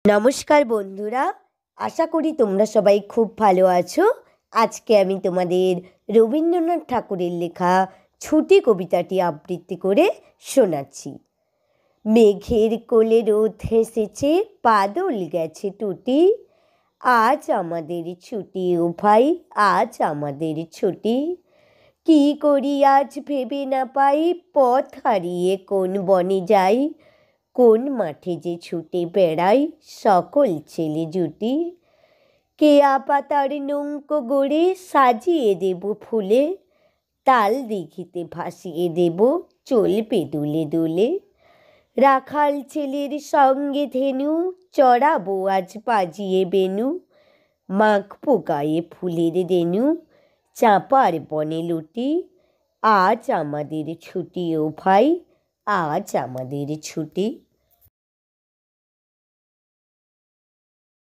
নমস্কার বন্ধুরা, আশা করি তোমরা সবাই খুব ভালো আছো। আজকে আমি তোমাদের রবীন্দ্রনাথ ঠাকুরের লেখা ছুটি কবিতাটি আবৃত্তি করে শোনাচ্ছি। মেঘের কোলে রোদ হেসেছে, বাদল গেছে টুটি, আজ আমাদের ছুটি ও ভাই, আজ আমাদের ছুটি। কি করি আজ ভেবে না পাই, পথ হারিয়ে কোন বনে যাই, কোন মাঠে যে ছুটে বেড়াই সকল ছেলে জুটি। কেয়া পাতার নৌকো গড়ে সাজিয়ে দেব ফুলে, তাল দিঘিতে ভাসিয়ে দেব চলবে দুলে দুলে। রাখাল ছেলের সঙ্গে ধেনু, চড়াবো আজ বাজিয়ে বেনু, মাখবো গায়ে ফুলের দেনু, চাঁপার বনে লুটি। আজ আমাদের ছুটি ও ভাই, আজ আমাদের ছুটি।